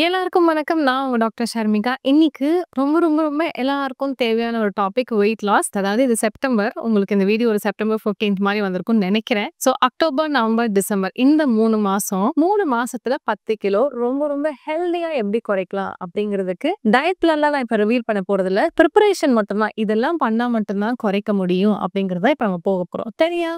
எல்லாருக்கும் வணக்கம். நான் உங்க டாக்டர் ஷர்மிகா. இன்னைக்கு ரொம்ப எல்லாருக்கும் தேவையான ஒரு டாபிக் வெயிட் லாஸ். அதாவது இது செப்டம்பர். உங்களுக்கு இந்த வீடியோ ஒரு செப்டம்பர் 15th மாரி வந்திருக்கும்னு நெனைக்கிறேன். அக்டோபர், நவம்பர், டிசம்பர் இந்த 3 மாசம் 3 மாசத்துல 10 கிலோ ரொம்ப ஹெல்தியா எப்படி குறைக்கலாம் அப்படிங்கிறதுக்கு டயட் பிளான்லாம் நான் இப்ப ரிவீல் பண்ண போறதில்ல. பிரிப்பரேஷன் மட்டும் தான். இதெல்லாம் பண்ணா மட்டும் தான் குறைக்க முடியும் அப்படிங்கிறத இப்ப நம்ம போக போறோம். சரியா?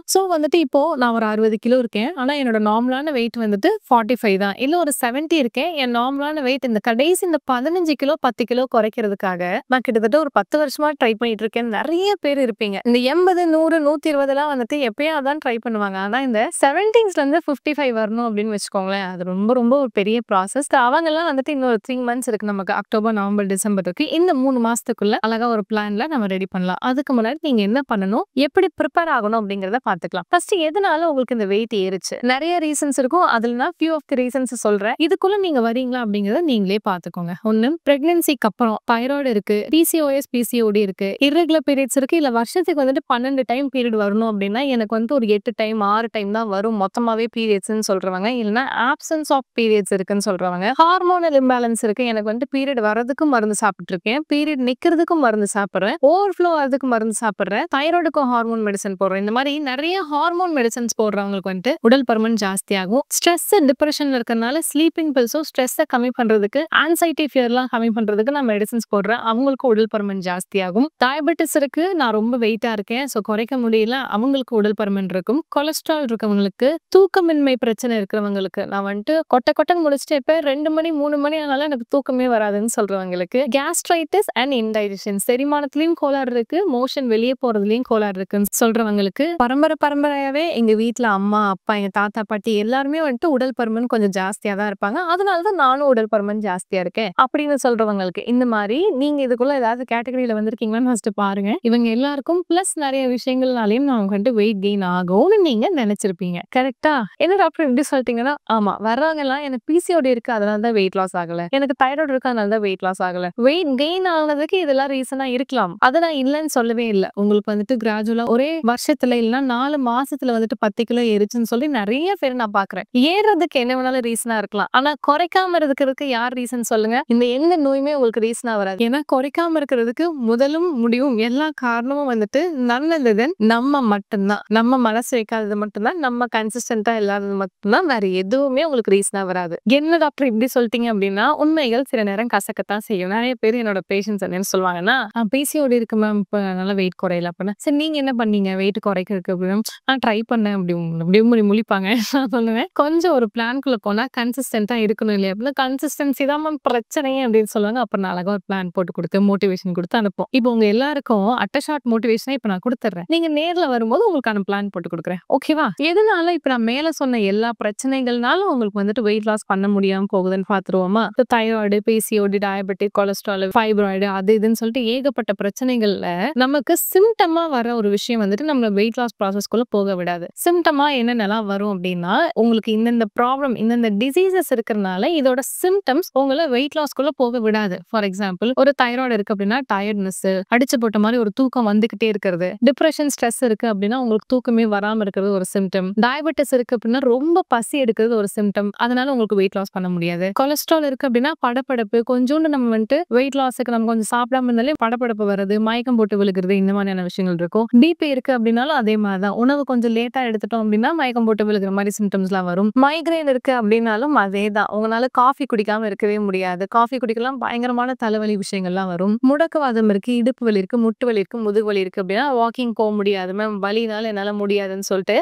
இப்போ நான் ஒரு 60 கிலோ இருக்கேன். ஆனா என்னோட நார்மலான வெயிட் வந்துட்டு 45 தான். இல்ல ஒரு 70 இருக்கேன். என் நார்மலான வெயிட் இந்த கடைசி இந்த 15 கிலோ 10 கிலோ குறைக்கிறதுக்காக நான் கிட்டத்தட்ட ஒரு 10 வருஷமா ட்ரை பண்ணிட்டு இருக்கேன். நிறைய பேர் இருப்பீங்க. இந்த 80, 100, 120லாம் வந்துட்டு எப்பயாவது தான் ட்ரை பண்ணுவாங்க. ஆனா இந்த 70ஸ்ல இருந்து 55 வரணும் அப்படின்னு வச்சுக்கோங்களேன். அது ரொம்ப ஒரு பெரிய ப்ராசஸ். அவங்கலாம் வந்துட்டு இன்னொரு 3 மந்த்ஸ் இருக்கு நமக்கு. அக்டோபர், நவம்பர், டிசம்பர் இருக்கு. இந்த 3 மாசத்துக்குள்ள அழகா ஒரு பிளான்ல நம்ம ரெடி பண்ணலாம். அதுக்கு முன்னாடி நீங்க என்ன பண்ணணும்? எப்படி ப்ரிப்பேர் ஆகணும் அப்படிங்கிறத பார்த்துக்கலாம். ஃபர்ஸ்ட் எதனால உங்களுக்கு இந்த வெயிட் ஏறுச்சு? நிறைய ரீசன்ஸ் இருக்கும். அதுல நான் ஃபியூ ஆஃப் தி ரீசன்ஸ் சொல்றேன். இதுக்குள்ள நீங்க வரீங்களா அப்படிங்கறத நீங்களே பார்த்துக்கோங்க. ஒண்ணு, பிரெக்னன்சிக்கு அப்புறம் தைராய்டு இருக்கு, பிசிஓஎஸ், பிசிஓடி இருக்கு, இர்ரெகுலர் பீரியட்ஸ் இருக்கு. இல்ல வருஷத்துக்கு வந்துட்டு 12 டைம் பீரியட் வரணும் அப்படின்னா எனக்கு வந்து ஒரு 8 டைம் 6 டைம் தான் வரும் மொத்தமாவே பீரியட்ஸ்ன்னு சொல்றவங்க, இல்லைன்னா ஆப்சன்ஸ் ஆஃப் பீரியட்ஸ் இருக்குன்னு சொல்றவங்க, ஹார்மோனல் இம்பேலன்ஸ் இருக்கு, எனக்கு வந்து பீரியட் வரதுக்கும் மருந்து சாப்பிட்டு இருக்கேன், பீரியட் நிக்கிறதுக்கும் மருந்து சாப்பிடுறேன், ஓவர்ஃப்ளோ வரதுக்கு மருந்து சாப்பிடுறேன், தைராய்டுக்கும் ஹார்மோன் மெடிசன் போடுறேன். இந்த மாதிரி நிறைய ஹார்மோன் மெடிசன்ஸ் போடுறவங்களுக்கு வந்துட்டு உடல் பருமன் ஜாஸ்தியாகும். ஸ்ட்ரெஸ் டிப்ரெஷன்ல இருக்கறனால ஸ்லீப்பிங் பில்ஸும் ஸ்ட்ரெஸ்ஸை கம்மி பண்றதுக்கு, ஆன்சைட்டி ஃபியர்லாம் கம்மி பண்றதுக்கு நான் மெடிசன்ஸ் போடுறேன். அவங்களுக்கு உடல் பருமன் ஜாஸ்தியாகும். டயபெட்டிஸ் இருக்கு, நான் ரொம்ப வெயிட்டா இருக்கேன், குறைக்க முடியல, அவங்களுக்கு உடல் பருமன் இருக்கும். கொலஸ்ட்ரால் இருக்கவங்களுக்கு, தூக்கமின்மை பிரச்சனை இருக்கிறவங்களுக்கு, நான் வந்துட்டு கொட்டன்னு முடிச்சுட்டு இப்ப 2 மணி 3 மணி ஆனாலும் எனக்கு தூக்கமே வராதுன்னு சொல்றவங்களுக்கு, கேஸ்ட்ரைட்டிஸ் அண்ட் இன்டைஜஷன், செரிமானத்திலயும் கோளாறு இருக்கு, மோஷன் வெளியே போறதுலயும் கோளாறு இருக்குன்னு சொல்றவங்களுக்கு, பரம்பரையாவே எங்க வீட்டுல அம்மா அப்பா எங்க தாத்தா பாட்டி எல்லாருமே வந்துட்டு உடல் பருமன் கொஞ்சம் ஜாஸ்தியா தான் இருப்பாங்க. அதனாலதான் நானும் உடல் பருமன் ஜாஸ்தியா இருக்கேன் அப்படின்னு சொல்றவங்களுக்கு, இந்த மாதிரி நீங்க இதுக்குள்ள ஏதாவது கேட்டகரியில வந்திருக்கீங்கன்னு ஃபர்ஸ்ட் பாருங்க. இவங்க எல்லாருக்கும் பிளஸ் நிறைய விஷயங்கள்னாலையும் நான் வந்துட்டு வெயிட் கெயின் ஆகும்னு நீங்க நினைச்சிருப்பீங்க. கரெக்டா? என்ன டாக்டர் இப்படி சொல்லிட்டீங்கன்னா, ஆமா, வர்றவங்க எல்லாம் எனக்கு பிசிஓடி இருக்கு அதனால தான் வெயிட் லாஸ் ஆகல, எனக்கு தைராய்டு இருக்கு அதனால தான் வெயிட் லாஸ் ஆகல. வெயிட் கெயின் ஆனதுக்கு இதெல்லாம் ரீசனா இருக்கலாம். அதை நான் இல்லைன்னு சொல்லவே இல்லை. உங்களுக்கு வந்துட்டு கிராஜுவலா ஒரே வருஷத்துல இல்லைன்னா 4 மாசத்துல வந்துட்டு 10 கிலோ ஏறிச்சுன்னு சொல்லி நிறைய பேர் நான் பாக்குறேன். ஏறதுக்கு என்ன வேணாலும் ரீசனா இருக்கலாம். ஆனா குறைக்காம இருக்கிறதுக்கு யார் ரீசன் சொல்லுங்க? இந்த எந்த நோயுமே உங்களுக்கு ரீசனா வராது. ஏன்னா குறைக்காம இருக்கிறதுக்கு முதலும் முடிவும் எல்லா காரணமும் வந்துட்டு நல்லது நம்ம மட்டும்தான். நம்ம மனசு வைக்காதது மட்டும்தான், நம்ம கன்சிஸ்டன்டா இல்லாதது மட்டும்தான். வேற எதுவுமே உங்களுக்கு ரீசனா வராது. என்ன டாக்டர் இப்படி சொல்லிட்டீங்க அப்படின்னா, உண்மைகள் சில நேரம் கசக்கத்தான் செய்யும். நிறைய பேர் என்னோட பேஷண்ட்ஸ் என்னன்னு சொல்லுவாங்கன்னா, பிசிஓடி இருக்கு மேம், இப்ப நல்லா வெயிட் குறையல அப்படின்னா, சரி நீங்க என்ன பண்ணீங்க வெயிட் குறைக்கிறதுக்கு அப்படின்னு, நான் ட்ரை பண்ணேன் அப்படி முழிப்பாங்க. நான் சொல்லுவேன், கொஞ்சம் ஒரு பிளான்குள்ள போனா கன்சிஸ்டன்டா இருக்கணும் இல்லையா? அப்படின்னா கன்சிஸ்டன்சி தான் மேம் பிரச்சனையே அப்படின்னு சொல்லுவாங்க. அப்புறம் நான் அழகா ஒரு பிளான் போட்டு கொடுத்து மோட்டிவேஷன் கொடுத்து அனுப்போம். இப்போ உங்க எல்லாருக்கும் ஷார்ட் மோட்டிவேஷனை இப்ப நான் கொடுத்துறேன். நீங்க நேர்ல வரும்போது உங்களுக்கான பிளான் போட்டு கொடுக்குறேன். ஓகேவா? எதனால இப்ப நான் மேல சொன்ன எல்லா பிரச்சனைகள்னாலும் உங்களுக்கு வந்துட்டு வெயிட் லாஸ் பண்ண முடியாம போகுதுன்னு பாத்துருவோமா? Thyroid, PCOD, diabetic, cholesterol, fibroid, அது இதுன்னு சொல்லிட்டு ஏகப்பட்ட பிரச்சனைகள்ல நமக்கு சிம்டமா வர ஒரு விஷயம் வந்துட்டு நம்ம வெயிட் லாஸ் ப்ராசஸ்க்குள்ள போக விடாது. சிம்டமா என்னென்னலாம் வரும் அப்படின்னா, உங்களுக்கு இந்தந்த ப்ராப்ளம் இந்தந்த டிசீசஸ் இருக்கிறதுனால இதோட சிம்டம்ஸ் உங்களை வெயிட் லாஸ்க்குள்ள போக விடாது. ஃபார் எக்ஸாம்பிள், ஒரு தைராய்டு இருக்கு அப்படின்னா டயர்ட்னஸ், அடிச்சு போட்ட மாதிரி ஒரு தூக்கம் வந்துகிட்டே இருக்கிறது, டிப்ரெஷன் ஸ்ட்ரெஸ் இருக்கு அப்படின்னா உங்களுக்கு தூக்கமே வராம இருக்கிறது ஒரு சிம்டம், டயபெட்டிஸ் இருக்கு அப்படின்னா ரொம்ப பசி எடுக்கிறது ஒரு சிம்டம், அதனால உங்களுக்கு வெயிட் லாஸ் பண்ண முடியாது. கொலஸ்ட்ரால் இருக்கு அப்படின்னா படபடப்பு, கொஞ்சோண்டு நம்ம வந்துட்டு வெயிட் லாஸுக்கு நம்ம கொஞ்சம் சாப்பிடாம இருந்தாலே படபடப்பு வருது, மயக்கம் போட்டு விழுகிறது, இந்த மாதிரியான விஷயங்கள் இருக்கும். பிபி இருக்கு அப்படின்னாலும் அதே மாதிரிதான், உணவு கொஞ்சம் லேட்டா எடுத்துட்டோம் அப்படின்னா மயக்கம் போட்டு விழுகிற மாதிரி சிம்டம்ஸ் எல்லாம் வரும். மைக்ரேன் இருக்கு அப்படின்னாலும் அதேதான், உங்களால காஃபி குடிக்காம இருக்கவே முடியாது, காஃபி குடிக்கலாம் பயங்கரமான தலைவலி விஷயங்கள்லாம் வரும். முடக்குவாதம் இருக்கு, இடுப்பு வலி இருக்கு, முட்டு வலி இருக்கு, முதுகு வலி இருக்கு அப்படின்னா வாக்கிங் போக முடியாது மேம், வலினால என்னால முடியாதுன்னு சொல்லிட்டு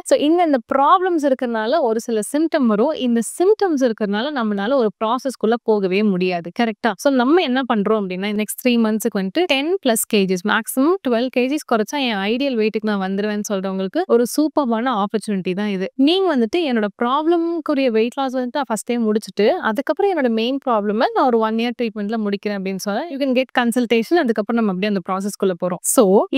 இந்த ப்ராப்ளம்ஸ் இருக்கிறதுனால ஒரு சில சிம்டம் வரும். இந்த சிம்டம்ஸ் இருக்கிறதுனால நம்மளால ஒரு ப்ராசஸ்க்குள்ள போகவே முடியாது. கரெக்டா? நம்ம என்ன பண்றோம் அப்படின்னா, நெக்ஸ்ட் 3 மந்த்ஸ்க்கு வந்துட்டு 10+ kgs மேக்ஸிமம் 12 kgs குறைச்சா என் ஐடியல் வெயிட்டுக்கு நான் வந்துருவேன்னு சொல்றவங்களுக்கு ஒரு சூப்பர்வான ஆப்பர்ச்சுனிட்டி தான் இது. நீங்க வந்துட்டு என்னோட ப்ராப்ளம்க்குரிய வெயிட் லாஸ் வந்துட்டு ஃபர்ஸ்டே முடிச்சுட்டு அதுக்கப்புறம் என்னோட மெயின் ப்ராப்ளம் நான் ஒரு 1 இயர் ட்ரீட்மெண்ட்ல முடிக்கிறேன் அப்படின்னு சொன்னா யூ கேன் கெட் கன்சல்டேஷன். அதுக்கப்புறம் நம்ம அப்படியே அந்த ப்ராசஸ்க்குள்ள போறோம்.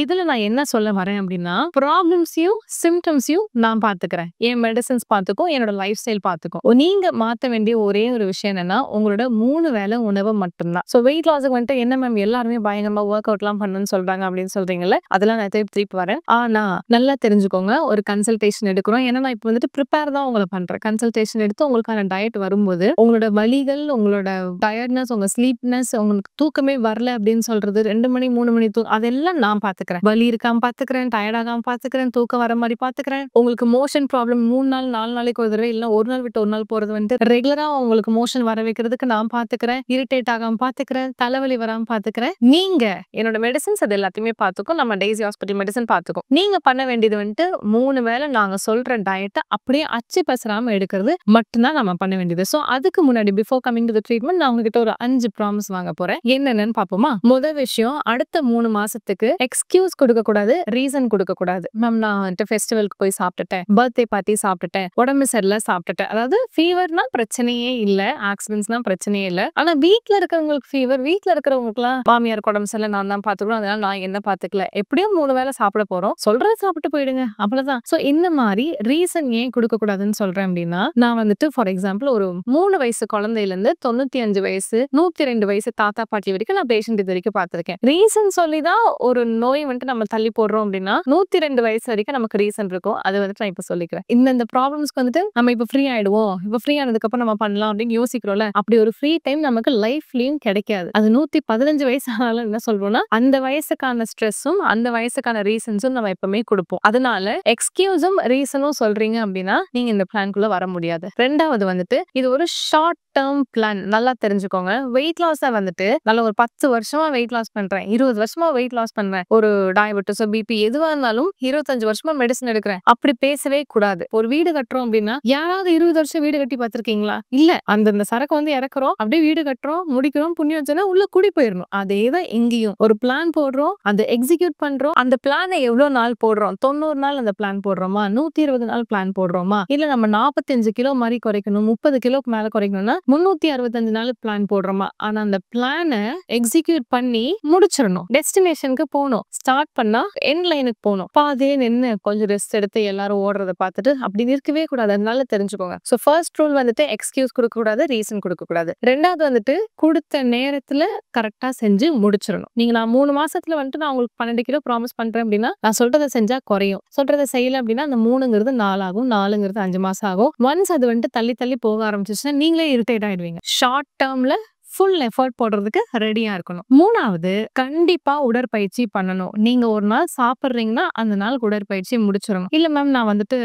இதுல நான் என்ன சொல்ல வரேன் அப்படின்னா, ப்ராப்ளம்ஸையும் சிம்டம்ஸையும் நான் பாத்துக்கிறேன், என் மெடிசன்ஸ் பாத்துக்கும், என்னோட லைஃப் ஸ்டைல் பாத்துக்கும். நீங்க மாத்த வேண்டிய ஒரே ஒரு விஷயம் என்னன்னா, உங்களோட 3 வேளை உணவு மட்டும்தான். வெயிட் லாஸுக்கு வந்துட்டு என்ன மேம் எல்லாருமே பயங்கரமா ஒர்க் அவுட் எல்லாம் பண்ணணும்னு சொல்றாங்க அப்படின்னு சொல்றீங்கல்ல, அதெல்லாம் நான் திருப்பி வரேன். ஆனா நல்லா தெரிஞ்சுக்கோங்க, ஒரு கன்சல்டேஷன் எடுக்கிறோம். ஏன்னா நான் இப்ப வந்துட்டு ப்ரிப்பேர் தான் உங்களை பண்றேன். கன்சல்டேஷன் எடுத்து உங்களுக்கான டயட் வரும்போது உங்களோட வலிகள் வலிகள், உங்களோட டயர்ட்னஸ், உங்க ஸ்லீப்னஸ், உங்களுக்கு தூக்கமே வரல அப்படின்னு சொல்றது 2 மணி 3 மணி அதெல்லாம் நான் பாத்துக்கிறேன். வலி இருக்காம பாத்துக்கிறேன், டயர்ட் ஆகாம பாத்துக்கிறேன், தூக்கம் வர மாதிரி பாத்துக்கிறேன். உங்களுக்கு மோஷன் ப்ராப்ளம் 3 நாள் 4 நாளைக்கு ஒரு தடவை இல்ல 1 நாள் விட்டு 1 நாள் போறது வந்துட்டு ரெகுலரா உங்களுக்கு மோஷன் வர வைக்கிறதுக்கு நான் பாத்துக்கிறேன். இரிட்டேட் ஆகாம பாத்துக்கிறேன், தலைவலி வராம பாத்துக்கிறேன். நீங்க என்னோட மெடிசின்ஸ் அது எல்லாத்தையுமே பாத்துக்கும். நம்ம டெய்ஸி ஹாஸ்பிட்டல் மெடிசன் பாத்துக்கும். நீங்க பண்ண வேண்டியது வந்துட்டு 3 வேளை நாங்க சொல்ற டயட்டை அப்படியே அச்சு பசராம எடுக்கிறது மட்டும்தான் நம்ம பண்ண வேண்டியது. சோ அதுக்கு முன்னாடி before coming to the treatment நான் உங்ககிட்ட ஒரு 5 ப்ராமிஸ் வாங்க போறேன். என்னென்னு பாப்போமா? முதல் விஷயம், அடுத்த 3 மாசத்துக்கு எக்ஸ்கியூஸ் கொடுக்க கூடாது, ரீசன் கொடுக்க கூடாது. மேம் நான் வந்துட்டு ஃபெஸ்டிவலுக்கு போய் சாப்பிட்டுட்டேன், பர்த்டே பார்ட்டி சாப்பிட்டுட்டேன், உடம்பு சரியில்லை சாப்பிட்டுட்டேன். அதாவது ஃபீவர்னா பிரச்சனையே இல்ல, ஆக்சிடென்ட்ஸ்னா பிரச்சனையே இல்ல. ஆனா வீட்ல இருக்கிறவங்களுக்கு ஃபீவர், வீட்ல இருக்கிறவங்களுக்குலாம் மாமியாருக்கு உடம்பு சரியில்லை நான் தான் பாத்துக்கணும், அதனால நான் என்ன பாத்துக்கல. எப்படியும் 3 வேளை சாப்பிட போறோம், சொல்றத சாப்பிட்டு போயிடுங்க, அவ்வளவுதான். சோ இந்த மாதிரி ரீசன் ஏன் கொடுக்க கூடாதுன்னு சொல்றேன் அப்படின்னா, நான் வந்துட்டு ஃபார் எக்ஸாம்பிள் ஒரு 3 வயசு குழந்தையில இருந்து 95 வயசு 102 வயசு தாத்தா பாட்டி வரைக்கும் நான் பேஷண்ட் இது வரைக்கும் பாத்திருக்கேன். ரீசன் சொல்லிதான் ஒரு நோய் வந்துட்டு நம்ம தள்ளி போடுறோம் அப்படின்னா 102 வயசு வரைக்கும் நமக்கு ரீசன் இருக்கும். அது வந்துட்டு நான் இப்ப சொல்லிக்கிறேன். இந்த ப்ராப்ளம்ஸ்க்கு வந்துட்டு நம்ம இப்ப ஃப்ரீ ஆயிடுவோம், இப்ப ஃப்ரீ ஆனதுக்கு அப்புறம் நம்ம பண்ணலாம் அப்படின்னு யோசிக்கிறோம்ல, அப்படி ஒரு ஃப்ரீ டைம் நமக்கு லைஃப்லயும் கிடைக்காது. அது 115 வயசு ஆனாலும் என்ன சொல்றோம்னா அந்த வயசுக்கான ஸ்ட்ரெஸ்ஸும் அந்த வயசுக்கான ரீசன்ஸும் நம்ம எப்பவுமே கொடுப்போம். அதனால எக்ஸ்கியூஸும் ரீசனும் சொல்றீங்க அப்படின்னா நீங்க இந்த பிளான்குள்ள வர முடியாது. ரெண்டாவது வந்துட்டு இது ஒரு ஷார்ட் டேர்ம் பிளான். நல்லா தெரிஞ்சுக்கோங்க. வெயிட் லாஸ் வந்துட்டு நல்ல ஒரு 10 வருஷமா வெயிட் லாஸ் பண்றேன், 20 வருஷமா வெயிட் லாஸ் பண்றேன், ஒரு டயபெட்டிஸ் பிபி எதுவா இருந்தாலும் 25 வருஷமா மெடிசன் எடுக்கிறேன், அப்படி பேசவே கூடாது. ஒரு வீடு கட்டுறோம் அப்படின்னா யாராவது 20 வருஷம் வீடு கட்டி பார்த்திருக்கீங்களா? இல்ல. அந்த சரக்கு வந்து இறக்குறோம், அப்படியே வீடு கட்டுறோம், முடிக்கிறோம், புண்ணியம் வச்சோன்னா உள்ள குடி போயிடணும். அதேதான் இங்கேயும். ஒரு பிளான் போடுறோம், அதை எக்ஸிக்யூட் பண்றோம். அந்த பிளானை எவ்வளவு நாள் போடுறோம்? 90 நாள் அந்த பிளான் போடுறோமா, 120 நாள் பிளான் போடுறோமா, இல்ல நம்ம 45 கிலோ மாதிரி குறைக்கணும், 30 கிலோக்கு மேல குறைக்கணும்னா 365 நாள் பிளான் போடுறோமா? ஆனா அந்த பிளானை எக்ஸிக்யூட் பண்ணி முடிச்சிடணும். டெஸ்டினேஷனுக்கு போகணும். ஸ்டார்ட் பண்ணா எண்ட் லைனுக்கு போகணும். பாதியே நின்னு கொஞ்சம் ரெஸ்ட் எடுத்து எல்லாரும் ஓடுறத பார்த்துட்டு அப்படி இருக்கவே கூடாது. அதனால தெரிஞ்சுக்கோங்க. சோ ஃபர்ஸ்ட் ரூல் வந்துட்டு எக்ஸ்கியூஸ் கொடுக்க கூடாது, ரீசன் கொடுக்க கூடாது. ரெண்டாவது வந்துட்டு கொடுத்த நேரத்துல கரெக்டா செஞ்சு முடிச்சிடணும். நீங்க நான் 3 மாசத்துல வந்துட்டு நான் உங்களுக்கு 12 கிலோ ப்ராமிஸ் பண்றேன் அப்படின்னா நான் சொல்றதை செஞ்சா குறையும், சொல்றதை செய்யல அப்படின்னா அந்த 3ங்கிறது 4 ஆகும், 4ங்கிறது 5 மாசம் ஆகும். ஒன்ஸ் அது வந்துட்டு தள்ளி தள்ளி போக ஆரம்பிச்சிச்சுன்னா நீங்களே இரிட்டேட் ஆயிடுவீங்க. ஷார்ட் டேர்ம்ல ஃபுல் எஃபர்ட் போடுறதுக்கு ரெடியா இருக்கணும். மூணாவது, கண்டிப்பா உடற்பயிற்சி பண்ணணும். நீங்க ஒரு நாள் சாப்பிடுறீங்கன்னா அந்த நாள் உடற்பயிற்சி முடிச்சிடணும். இல்ல மேம் நான் வந்துட்டு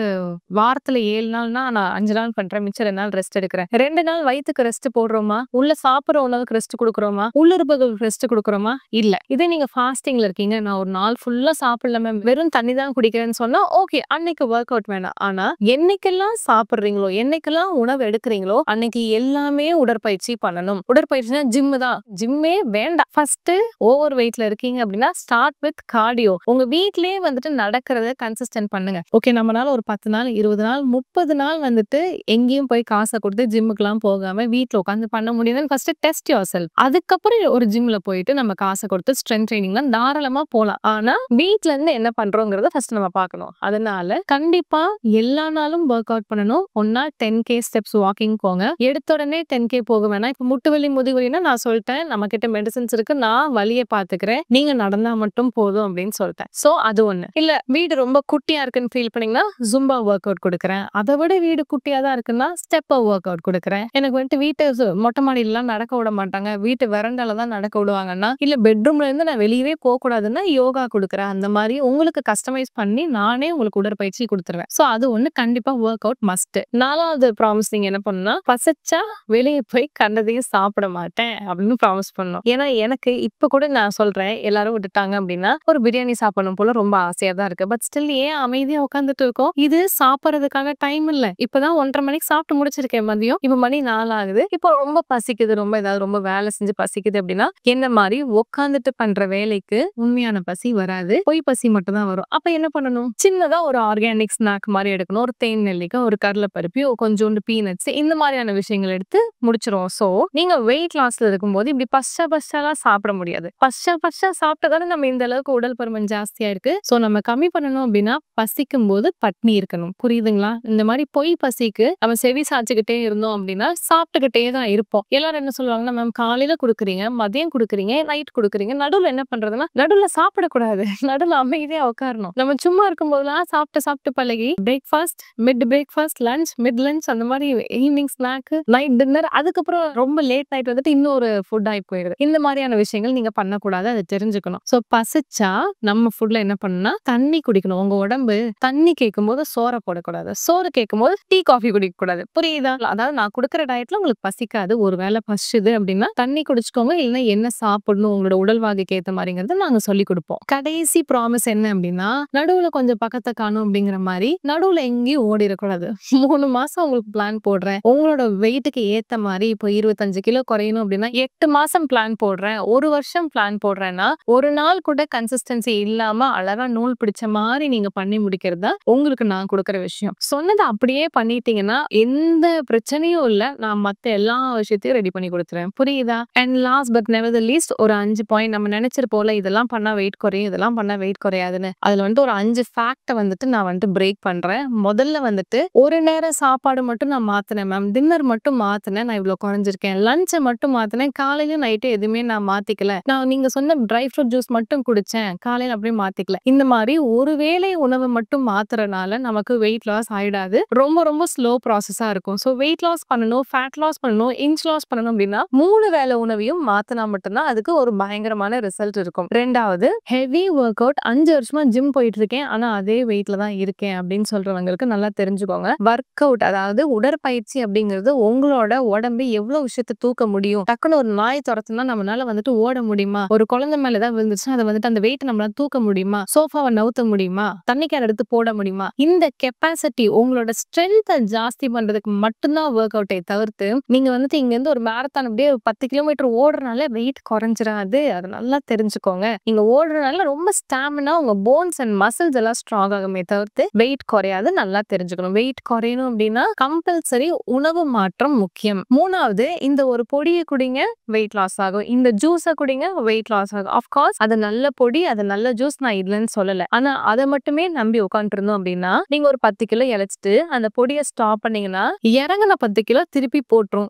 வாரத்துல 7 நாள்னா நான் 5 நாள் பண்றேன், மிச்சம் 2 நாள் ரெஸ்ட் எடுக்கிறேன். 2 நாள் வயிற்றுக்கு ரெஸ்ட் போடுறோமா, உள்ள சாப்பிடுற உணவுக்கு ரெஸ்ட் கொடுக்குறோமா, உள்ளுறுப்புகளுக்கு ரெஸ்ட் கொடுக்குறோமா? இல்ல. இதே நீங்க ஃபாஸ்டிங்ல இருக்கீங்க, நான் ஒரு நாள் ஃபுல்லா சாப்பிடல மேம், வெறும் தண்ணி தான் குடிக்கிறேன்னு சொன்னா ஓகே, அன்னைக்கு ஒர்க் அவுட் வேணாம். ஆனா என்னைக்கெல்லாம் சாப்பிடுறீங்களோ, என்னைக்கெல்லாம் உணவு எடுக்கிறீங்களோ அன்னைக்கு எல்லாமே உடற்பயிற்சி பண்ணணும். உடற்பயிற்சினா ஜிம் தான். ஜிம்மே வேண்டாம். ஃபர்ஸ்ட் ஓவர் வெயிட்ல இருக்கீங்க அப்படின்னா ஸ்டார்ட் வித் கார்டியோ. உங்க வீட்லயே வந்துட்டு நடக்கிறத கன்சிஸ்டன்ட் பண்ணுங்க. ஓகே, நம்மளால ஒரு 10 நாள் 20 நாள் 30 நாள் வந்துட்டு எங்கேயும் போய் காசை கொடுத்து ஜிம்முக்குலாம் போகாம வீட்ல உட்காந்து பண்ண முடியுதுன்னு ஃபர்ஸ்ட் டெஸ்ட் யுவர் செல்ஃப். அதுக்கப்புறம் ஒரு ஜிம்ல போயிட்டு நம்ம காசை கொடுத்து ஸ்ட்ரென்த் ட்ரைனிங்லாம் தாராளமா போலாம். ஆனா வீட்ல இருந்து என்ன பண்றோங்கிறத ஃபர்ஸ்ட் நம்ம பார்க்கணும். அதனால கண்டிப்பா எல்லா நாளும் ஒர்க் அவுட் பண்ணணும். ஒன்னா 10K ஸ்டெப்ஸ் வாக்கிங் போங்க. எடுத்த உடனே 10K போக வேணாம். இப்ப முட்டு வலி முதுகுவலினா நான் சொல்லிட்டேன் நம்ம கிட்ட மெடிசன்ஸ் இருக்கு, நான் வலியை பாத்துக்கிறேன், நீங்க நடந்தா மட்டும் போதும் அப்படின்னு சொல்லிட்டேன். சோ அது ஒண்ணு. இல்ல வீடு ரொம்ப குட்டியா இருக்குன்னு ஃபீல் பண்ணீங்கன்னா ஜும்பா ஒர்க் அவுட் கொடுக்குறேன். அதை விட வீடு குட்டியா தான் இருக்குன்னா ஸ்டெப் ஒர்க் அவுட் கொடுக்குறேன். எனக்கு வந்துட்டு வீட்டு மொட்டை மாடியிலாம் நடக்க விட மாட்டாங்க, வீட்டு வெரண்டால தான் நடக்க விடுவாங்கன்னா, இல்ல பெட்ரூம்ல இருந்து நான் வெளியவே போக கூடாதுன்னா யோகா கொடுக்குறேன். அந்த மாதிரி உங்களுக்கு கஸ்டமைஸ் பண்ணி நானே உங்களுக்கு உடற்பயிற்சி கொடுத்துருவேன். சோ அது ஒண்ணு கண்டிப்பா ஒர்க் அவுட் மஸ்ட். 4வது ப்ராமிஸ் நீங்க என்ன பண்ணா, பசிச்சா வெளியே போய் கண்டதையும் சாப்பிட மாட்டேன் அப்படின்னு ப்ராமிஸ் பண்ணணும். ஏன்னா எனக்கு இப்ப கூட நான் சொல்றேன், எல்லாரும் விட்டுட்டாங்க அப்படின்னா ஒரு பிரியாணி சாப்பிடணும் போல ரொம்ப ஆசையா தான் இருக்கு. பட் ஸ்டில் ஏன் அமைதியா உட்காந்துட்டு இருக்கோம்? இது சாப்பிடறதுக்கான டைம் இல்ல. இப்பதான் 1:30 மணிக்கு சாப்பிட்டு முடிச்சிருக்கேன் மதியம். இப்ப மணி 4 ஆகுது. இப்போ ரொம்ப பசிக்குது, ரொம்ப ஏதாவது ரொம்ப வேலை செஞ்சு பசிக்குது அப்படின்னா என்ன மாதிரி உட்காந்துட்டு பண்ற வேலைக்கு உண்மையான பசி வராது, பொய் பசி மட்டும் தான் வரும். அப்ப என்ன பண்ணணும்? சின்னதா ஒரு ஆர்கானிக் ஸ்நாக் மாதிரி எடுக்கணும். ஒரு தேன் நெல்லிக்காய், ஒரு கடலைப்பருப்பி, கொஞ்சோண்டு பீனட்ஸ், இந்த மாதிரியான விஷயங்கள் எடுத்து முடிச்சிரும். சோ நீங்க வெயிட் வெயிட் லாஸ்ல இருக்கும்போது இப்படி பஸ்டா சாப்பிட முடியாது. பஸ்டா சாப்பிட்டதால நம்ம இந்த அளவுக்கு உடல் பருமன் ஜாஸ்தியா இருக்கு. சோ நம்ம கம்மி பண்ணணும் அப்படின்னா பசிக்கும்போது பட்னி இருக்கணும். புரியுதுங்களா? இந்த மாதிரி பொய் பசிக்கு நம்ம செவி சாய்ச்சுக்கிட்டே இருந்தோம் அப்படின்னா சாப்பிட்டுக்கிட்டே தான் இருப்போம். எல்லாரும் என்ன சொல்லுவாங்கன்னா, மேம் காலையில குடுக்குறீங்க, மதியம் குடுக்குறீங்க, நைட் குடுக்குறீங்க. நடுவுல என்ன பண்றதுன்னா, நடுவுல சாப்பிடக்கூடாது. நடுவுல அமைதியா உட்காரணும். நம்ம சும்மா இருக்கும்போதெல்லாம் சாப்பிட்டு பழகி breakfast, mid breakfast, lunch, mid lunch அந்த மாதிரி ஈவினிங் ஸ்நாக், நைட் டின்னர் அதுக்கப்புறம் ரொம்ப லேட் நைட் வந்துட்டு இன்னொரு ஃபுட் ஆயி போயிடுது. இந்த மாதிரியான விஷயங்கள் நீங்க பண்ணக்கூடாது. அத தெரிஞ்சுக்கணும். சோ பசிச்சா நம்ம ஃபுட்ல என்ன பண்ணணும்னா தண்ணி குடிக்கணும். உங்க உடம்பு தண்ணி கேட்கும்போது சோற போடக்கூடாது. சோறு கேட்கும்போது டீ, காஃபி குடிக்கக்கூடாது. புரியுதா? அதாவது நான் குடுக்குற டயட்ல உங்களுக்கு பசிக்காது. ஒரு வேளை பசிச்சுது அப்படின்னா தண்ணி குடிச்சுக்கோங்க. இல்லைன்னா என்ன சாப்பிடணும் உங்களோட உடல்வாகுக்கு ஏத்த மாதிரிங்கிறத நாங்க சொல்லிக் குடுப்போம். கடைசி ப்ராமிஸ் என்ன அப்படின்னா, நடுவுல கொஞ்சம் பக்கத்த காணும் அப்படிங்கிற மாரி நடுவுல எங்கேயும் ஓடிறக்கூடாது. 3 மாசம் உங்களுக்கு பிளான் போடுறேன். உங்களோட வெயிட்டுக்கு ஏத்த மாரி இப்போ 25 கிலோ குறையணும் அப்படின்னா 8 மாசம் பிளான் போடுறேன். 1 வருஷம் பிளான் போடுறேன்னா, ஒரு நாள் கூட கன்சிஸ்டன்சி இல்லாம அழகா நூல் பிடிச்ச மாரி நீங்க பண்ணி முடிக்கிறது தான் உங்களுக்கு நான் குடுக்குற விஷயம். சொன்னத அப்படியே பண்ணிட்டீங்கன்னா, எந்த பிரச்சனையும் இல்ல. நான் மத்த எல்லா விஷயத்தையும் ரெடி பண்ணி குடுத்துருவேன். புரியுதா? And last but never the least ஒரு 5 பாயிண்ட் நம்ம நெனச்சிருப்போம்ல, இதெல்லாம் பண்ணா வெயிட் குறையும், இதெல்லாம் பண்ணா வெயிட் குறையாதுன்னு. அதுல வந்துட்டு ஒரு 5 ஃபேக்ட்ட வந்துட்டு நான் வந்துட்டு பிரேக் பண்றேன். முதல்ல வந்துட்டு ஒரு நேரம் சாப்பாடு மட்டும் நான் மாத்துனேன் மேம். டின்னர் மட்டும் மாத்துனேன். நான் இவ்ளோ குறைஞ்சிருக்கேன். லஞ்ச்ச மட்டும் மாத்துனேன். காலையிலயும் நைட்டும் எதுவுமே நான் மாத்திக்கல. நான் நீங்க சொன்ன ட்ரை ஃப்ரூட் ஜூஸ் மட்டும் குடிச்சேன். காலையில அப்படியே மாத்திக்கல. இந்த மாரி ஒரு வேளை உணவு மட்டும் மாத்துறனால நமக்கு வெயிட் லாஸ் ஆயிடாது. ரொம்ப ஸ்லோ ப்ராசஸா இருக்கும். சோ வெயிட் லாஸ் பண்ணணும், ஃபேட் லாஸ் பண்ணணும், இன்ச் லாஸ் பண்ணணும் அப்படின்னா 3 வேளை உணவையும் மாத்துனா மட்டும் தான் அதுக்கு ஒரு பயங்கரமான ரிசல்ட் இருக்கும். 2வது ஹெவி வொர்க் அவுட் 5 வருஷமா ஜிம் போயிட்டு இருக்கேன். ஆனா அதே வெயிட்ல தான் இருக்கேன் அப்படின்னு சொல்றவங்களுக்கு நல்லா தெரிஞ்சுக்கோங்க. வொர்க் அவுட் அதாவது உடற்பயிற்சி அப்படிங்கிறது உங்களோட உடம்பு எவ்வளவு விஷயத்த தூக்க முடியும். டக்குன்னு ஒரு நாய் துரத்துனா நம்மளால வந்துட்டு ஓட முடியுமா? ஒரு குழந்தை மேல ஏதாவது விழுந்துச்சுன்னா அதை வந்துட்டு அந்த வெயிட் நம்மளால தூக்க முடியுமா? சோஃபாவை நவுத்த முடியுமா? தண்ணி கேன் எடுத்து போட முடியுமா? இந்த கெப்பாசிட்டி உங்களோட ஸ்ட்ரென்த்தை ஜாஸ்தி பண்றதுக்கு மட்டும்தான் ஒர்க் அவுட்டை தவிர்த்து நீங்க வந்துட்டு இங்க இருந்து ஒரு மேரத்தான் அப்படியே 10 கிலோமீட்டர் ஓடுறனால வெயிட் குறைஞ்சிராது. அதை நல்லா தெரிஞ்சுக்கோங்க. நீங்க ஓடுறதுனால ரொம்ப ஸ்டாமினா உங்க போன்ஸ் அண்ட் மசில்ஸ் எல்லாம் ஸ்ட்ராங் ஆகுமே தவிர்த்து வெயிட் குறையாது. நல்லா தெரிஞ்சுக்கணும். வெயிட் குறையணும் அப்படின்னா கம்பல்சரி உணவு மாற்றம் முக்கியம். 3வது இந்த ஒரு பொடியை குடிங்க வெயிட் லாஸ் ஆகும். இந்த ஜூஸை குடிங்க வெயிட் லாஸ் ஆகும். ஆஃப்கோர்ஸ் அது நல்ல பொடி, அது நல்ல ஜூஸ் நான் இல்லைன்னு சொல்லல. ஆனா அதை மட்டுமே நம்பி உட்காந்துட்டு இருந்தோம் அப்படின்னா நீங்க ஒரு 10 கிலோ இழைச்சிட்டு அந்த பொடியை ஸ்டாப் பண்ணீங்கன்னா இறங்கின 10 கிலோ திருப்பி போட்டுரும்.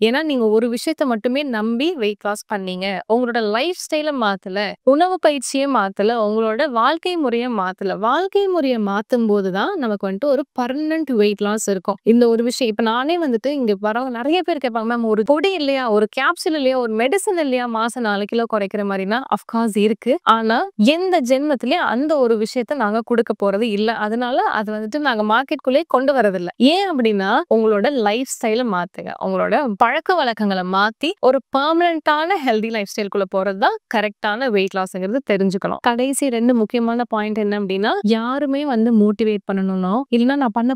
ஏன்னா நீங்க ஒரு விஷயத்த மட்டுமே நம்பி வெயிட் லாஸ் பண்ணீங்க. உங்களோட லைஃப் ஸ்டைல மாத்தல, உணவு பயிற்சியை மாத்தல, உங்களோட வாழ்க்கை முறையை மாத்தல. வாழ்க்கை முறையை மாத்தும் போதுதான் நமக்கு வந்துட்டு ஒரு பர்மனன்ட் வெயிட் லாஸ் இருக்கும். இந்த ஒரு விஷயம் இப்ப நானே வந்துட்டு இங்க வரவங்க நிறைய பேர் கேட்பாங்க, மேம் ஒரு பொடி இல்லையா, ஒரு கேப்சூல் இல்லையா, ஒரு மெடிசன் இல்லையா மாசம் 4 கிலோ குறைக்கிற மாதிரினா அஃப்கோர்ஸ் இருக்கு. ஆனா எந்த ஜென்மத்திலயும் அந்த ஒரு விஷயத்த நாங்க கொடுக்க போறது இல்ல. அதனால அது வந்துட்டு நாங்க மார்க்கெட்குள்ளே கொண்டு வரதில்ல. ஏன் அப்படின்னா உங்களோட லைஃப் ஸ்டைல மாத்துங்க. உங்களோட பழக்க வழக்கங்களை மாத்தி ஒரு பெர்மனன்ட்டான ஹெல்தி லைஃப் ஸ்டைல்குள்ள போறதுதான் கரெக்டான வெயிட் லாஸ்ங்கிறது தெரிஞ்சுக்கணும். கடைசி 2 முக்கியமான பாயிண்ட் என்ன அப்படின்னா, யாருமே வந்து மோட்டிவேட் பண்ணணும்னோ இல்லைன்னா நான் பண்ண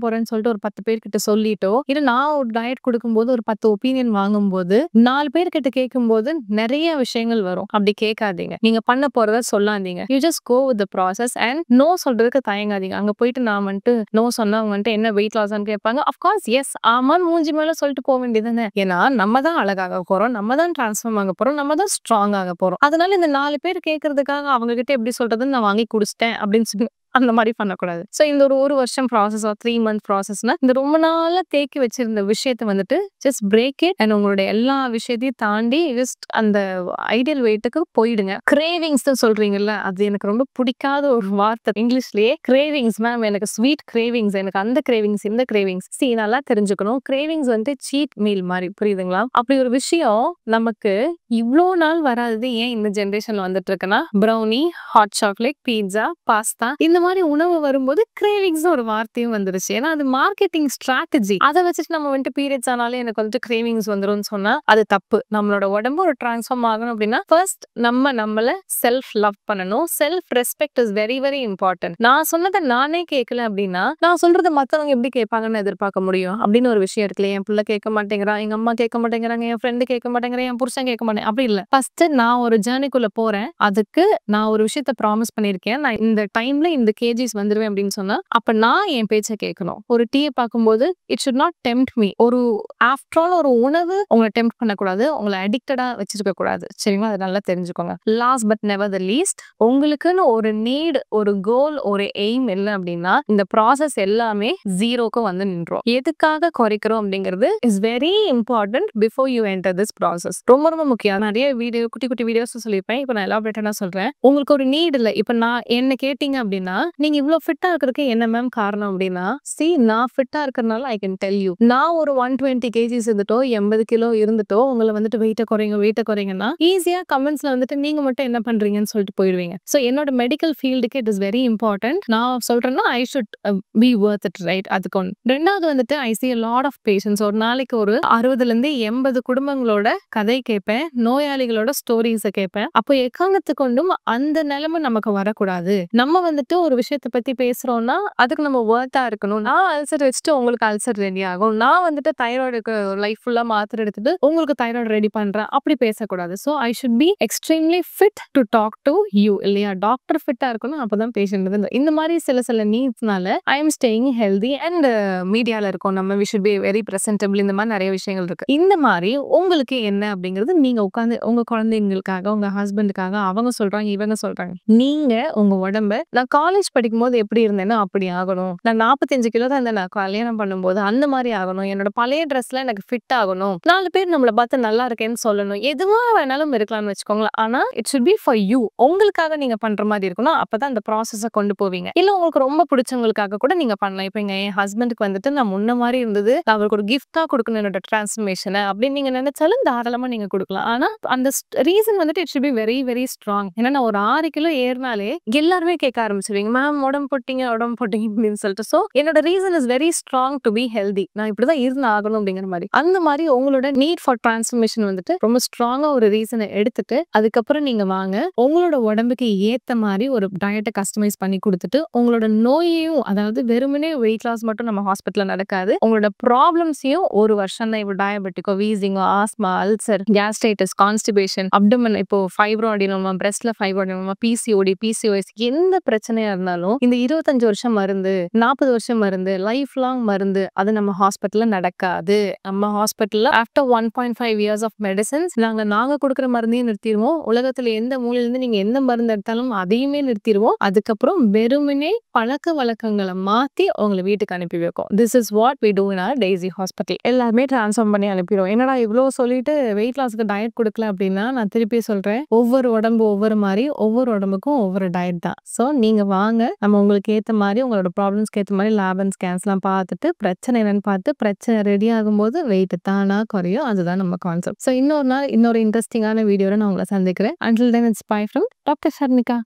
போறேன்னு சொல்லிட்டு ஒரு 10 பேர் கிட்ட சொல்லிட்டோ இல்ல நான் ஒரு டயட் கொடுக்கும்போது ஒரு 10 ஒப்பீனியன் வாங்கும்போது 4 பேர் கிட்ட கேட்கும்போது நிறைய விஷயங்கள் வரும். அப்படி கேட்காதீங்க. நீங்க பண்ண போறத சொல்லாதீங்க. You just go with the process and no சொல்றதுக்கு தயங்காதீங்க. அங்க போயிட்டு நான் வந்துட்டு நோ சொன்னா அவங்க வந்துட்டு என்ன வெயிட் லாஸ்ன்னு கேட்பாங்க. அஃப்கோர்ஸ் எஸ் ஆமான்னு மூஞ்சி மேல சொல்லிட்டு போக வேண்டியதுதானே. ஏன்னா நம்ம தான் அழகாக போறோம், நம்ம தான் டிரான்ஸ்ஃபார்ம் ஆக போறோம், நம்ம தான் ஸ்ட்ராங் ஆக போறோம். அதனால இந்த 4 பேர் கேட்கறதுக்காக அவங்க கிட்ட எப்படி சொல்றதுன்னு நான் வாங்கி குடிச்சிட்டேன் அப்படின்னு சொல்லி அந்த மாதிரி பண்ணக்கூடாது. சோ இந்த ஒரு வருஷம் ப்ராசஸ் 3 மந்த் ப்ராசஸ்னா இந்த ரொம்ப நாளா தேக்கி வச்சிருந்த விஷயத்தை வந்துட்டு ஜஸ்ட் பிரேக் இட் அண்ட் உங்களுடைய எல்லா விஷயத்தையும் தாண்டி ஜஸ்ட் அந்த ஐடியல் வெயிட்டுக்கு போயிடுங்க. கிரேவிங்ஸ் சொல்றீங்கல்ல, அது எனக்கு ரொம்ப பிடிக்காத ஒரு வார்த்தை. இங்கிலீஷ்லயே கிரேவிங்ஸ் மேம், எனக்கு ஸ்வீட் கிரேவிங்ஸ், எனக்கு அந்த கிரேவிங்ஸ் இந்த கிரேவிங்ஸ். நல்லா தெரிஞ்சுக்கணும். கிரேவிங்ஸ் வந்துட்டு சீட் மீல் மாதிரி, புரியுதுங்களா? அப்படி ஒரு விஷயம் நமக்கு இவ்வளோ நாள் வராதது ஏன் இந்த ஜென்ரேஷன்ல வந்துட்டு இருக்குன்னா, brownie, hot chocolate, pizza, pasta இந்த மாதிரி உணவு வரும்போது கிரேவிங்ஸ் ஒரு வார்த்தையும் வந்துருச்சு. ஏன்னா அது மார்க்கெட்டிங் ஸ்ட்ராட்டஜி. அதை வச்சுட்டு நம்ம வந்துட்டு பீரியட்ஸ் ஆனாலே எனக்கு வந்துட்டு கிரேவிங்ஸ் வந்துரும்னு சொன்னா அது தப்பு. நம்மளோட உடம்பு ஒரு டிரான்ஸ்ஃபார்ம் ஆகணும் அப்படின்னா ஃபர்ஸ்ட் நம்மள செல்ஃப் லவ் பண்ணணும். Self respect is very very important. நான் சொன்னதை நானே கேட்கல அப்படின்னா நான் சொல்றதை மத்தவங்க எப்படி கேட்பாங்கன்னு எதிர்பார்க்க முடியும் அப்படின்னு ஒரு விஷயம் இருக்குல்ல. என் பிள்ளை கேட்க மாட்டேங்கிறான், எங்க அம்மா கேட்க மாட்டேங்கிறாங்க, என் ஃப்ரெண்டு கேட்க மாட்டேங்கிறேன், என் புருஷன் கேட்க மாட்டேன், அப்படி இல்ல. ஃபர்ஸ்ட் நான் ஒரு ஜர்னிக்குள்ள போறேன். அதுக்கு நான் ஒரு விஷயத்த ப்ராமிஸ் பண்ணிருக்கேன். நான் இந்த டைம்ல இந்த 50 கேஜிஸ் வந்துருவேன் அப்படின்னு சொன்னா, அப்ப நான் என் பேச்ச கேட்கணும். ஒரு டீய பார்க்கும்போது it should not tempt me. ஒரு ஆஃப்டர் ஆல் ஒரு உணவு உங்கள டெம்ப்ட் பண்ணக்கூடாது. உங்கள அடிக்டடா வச்சிருக்க கூடாது. சரிங்களா? அத நல்லா தெரிஞ்சுக்கோங்க. Last but never the least உங்களுக்குன்னு ஒரு நீட், ஒரு கோல், ஒரு எய்ம் இல்ல அப்படின்னா, இந்த ப்ராசஸ் எல்லாமே 0க்கு வந்து நின்றும். எதுக்காக குறைக்கிறோம் அப்படிங்கிறது is very important before you enter this process. ரொம்ப ரொம்ப முக்கியம். நிறைய குட்டி குட்டி வீடியோஸ் சொல்லியிருப்பேன். இப்ப நான் எலாபரேட்டடா சொல்றேன். உங்களுக்கு ஒரு நீட் இல்ல. இப்ப நான் என்ன கேட்டீங்க அப்படின்னா, நீங்க இவ்ளோ ஃபிட்டா இருக்கிறதுக்கு என்ன மேம் காரணம் அப்படின்னா, நான் ஃபிட்டா இருக்கிறனால ஐ கேன் டெல் யூ. நான் ஒரு 120 கேஜிஸ் இருந்துட்டோ, 80 கிலோ இருந்துட்டோ, உங்கள வந்துட்டு வெயிட்ட குறைங்கன்னா, ஈஸியா கமெண்ட்ஸ்ல வந்துட்டு நீங்க மட்டும் என்ன பண்றீங்கன்னு சொல்லிட்டு போயிடுவீங்க. சோ என்னோட மெடிக்கல் ஃபீல்டுக்கு இட் இஸ் வெரி இம்பார்ட்டன்ட். நான் சொல்றேன்னா ஐ should B Worth it right. அதுக்கு ஒண்ணு. 2வது வந்துட்டு ஐ சீ a lot of patients. ஒரு நாளைக்கு ஒரு 60ல இருந்து 80 குடும்பங்களோட கதை கேட்பேன். நோயாளிகளோட ஸ்டோரீஸ கேட்பேன். அப்போ எக்காரணத்துக்கு கொண்டும் அந்த நிலைமை நமக்கு வரக்கூடாது. நம்ம வந்துட்டு ஒரு விஷயத்த பத்தி பேசுறோம்னா, அதுக்கு நம்ம வொர்த்தா இருக்கணும். நான் அல்சர் வச்சுட்டு உங்களுக்கு அல்சர் ரெடி ஆகும். நான் வந்துட்டு தைராய்டுக்கு லைஃப் ஃபுல்லா மாத்திரை எடுத்துட்டு உங்களுக்கு தைராய்டு ரெடி பண்றேன். அப்படி பேசக்கூடாது. So I should be extremely fit to talk to you இல்லையா? டாக்டர் ஃபிட்டா இருக்கணும். அப்பதான் பேஷண்ட் வந்து இந்த மாதிரி சில நீட்ஸ்னால I'm staying healthy and மீடியால இருக்கோம். நம்ம we should be very presentable. இந்த மாதிரி நிறைய விஷயங்கள் இருக்கு. இந்த மாதிரி உங்களுக்கு என்ன அப்படிங்கிறது நீங்க உட்கார்ந்து உங்க குழந்தைங்களுக்காக, உங்க ஹஸ்பண்டுக்காக அவங்க சொல்றாங்க, இவங்க சொல்றாங்க. நீங்க உங்க உடம்ப நான் காலேஜ் படிக்கும்போது எப்படி இருந்தேனோ அப்படி ஆகணும். நான் 45 கிலோ தான் இருந்தேன். நான் கல்யாணம் பண்ணும்போது அந்த மாதிரி ஆகணும். என்னோட பழைய ட்ரெஸ்ல எனக்கு ஃபிட் ஆகணும். 4 பேர் நம்மள பார்த்து நல்லா இருக்கேன்னு சொல்லணும். எதுவா வேணாலும் இருக்கலாம்னு வச்சுக்கோங்களேன். ஆனா it should be for you. உங்களுக்காக நீங்க பண்ற மாதிரி இருக்கணும். அப்பதான் அந்த ப்ராசஸ கொண்டு போவீங்க. இல்ல உங்களுக்கு ரொம்ப பிடிச்சவங்களுக்காக கூட நீங்க பண்ணலாம். இப்ப என் ஹஸ்பண்டுக்கு வந்துட்டு நான் முன்ன மாதிரி இருந்தது. அவருக்கு ஒரு கிஃப்ட்டா கொடுக்கணும் என்னோட டிரான்ஸ்ஃபர்மேஷன அப்படின்னு நீங்க நினைச்சாலும் தாராளமா நீங்க கொடுக்கலாம். ஆனா அந்த ரீசன் வந்துட்டு it should be very very strong. ஏன்னா நான் ஒரு 6 கிலோ ஏறினாலே எல்லாருமே கேட்க ஆரம்பிச்சிருவீங்க. மேம் உடம்பு போட்டீங்க அப்படின்னு சொல்லிட்டு. சோ என்னோட reason is very strong to be healthy. நான் இப்படிதான் இருந்து ஆகணும் அப்படிங்கிற மாதிரி. அந்த மாதிரி உங்களோட நீட் ஃபார் டிரான்ஸ்ஃபர்மேஷன் வந்துட்டு ரொம்ப ஸ்ட்ராங்கா ஒரு ரீசனை எடுத்துட்டு அதுக்கப்புறம் நீங்க வாங்க. உங்களோட உடம்புக்கு ஏத்த மாதிரி ஒரு டயட்டை கஸ்டமைஸ் பண்ணி கொடுத்துட்டு உங்களோட நோயையும், அதாவது வெறுமனே வெயிட் லாஸ் மட்டும் நம்ம ஹாஸ்பிட்டல்ல நடக்காது. உங்களோட ப்ராப்ளம்ஸையும் ஒரு வருஷம் தான். இப்போ டயபெட்டிக்கோ, வீசிங்கோ, asthma, ulcer, gastritis, constipation, abdomen, இப்போ ஃபைப்ராய்டினோமா, பிரஸ்ட்ல ஃபைப்ராய்டினோமா, பிசிஓடி, பிசிஓஎஸ், எந்த பிரச்சனையா இருந்தாலும் இந்த 25 வருஷம் மருந்து, 40 வருஷம் மருந்து, லைஃப் லாங் மருந்து அது நம்ம ஹாஸ்பிட்டல்ல நடக்காது. நம்ம ஹாஸ்பிட்டல்ல ஆஃப்டர் 1.5 இயர்ஸ் ஆஃப் மெடிசன்ஸ் நாங்க கொடுக்குற மருந்தையும் நிறுத்திடுவோம். உலகத்துல எந்த மூலையில இருந்து நீங்க எந்த மருந்து எடுத்தாலும் அதையுமே நிறுத்திடுவோம். அதுக்கப்புறம் வெறுமனே பழக்க வழக்கங்களை மாத்தி உங்களை வீட்டுக்கு அனுப்பி வைக்கும். This is what we do in our Daisy hospital. எல்லாமே டிரான்ஸ்ஃபார்ம் பண்ணி அனுப்பிடுவோம். என்னடா இவ்வளோ சொல்லிட்டு வெயிட் லாஸ்க்கு டயட் கொடுக்கல அப்படின்னா, நான் திருப்பி சொல்றேன், ஒவ்வொரு உடம்பு ஒவ்வொரு மாதிரி, ஒவ்வொரு உடம்புக்கும் ஒவ்வொரு டயட் தான். ஸோ நீங்க வாங்க, நம்ம உங்களுக்கு ஏற்ற மாதிரி உங்களோட ப்ராப்ளம்ஸ்க்கு ஏற்ற மாதிரி லேப் அண்ட் ஸ்கேன்ஸ்லாம் பார்த்துட்டு பிரச்சனை என்னன்னு பார்த்து பிரச்சனை ரெடி ஆகும்போது வெயிட் தானா குறையும். அதுதான் நம்ம கான்செப்ட். ஸோ இன்னொரு நாள் இன்னொரு இன்ட்ரெஸ்டிங்கான வீடியோட நான் உங்களை சந்திக்கிறேன். Until then, it's bye from Dr. Sharmika.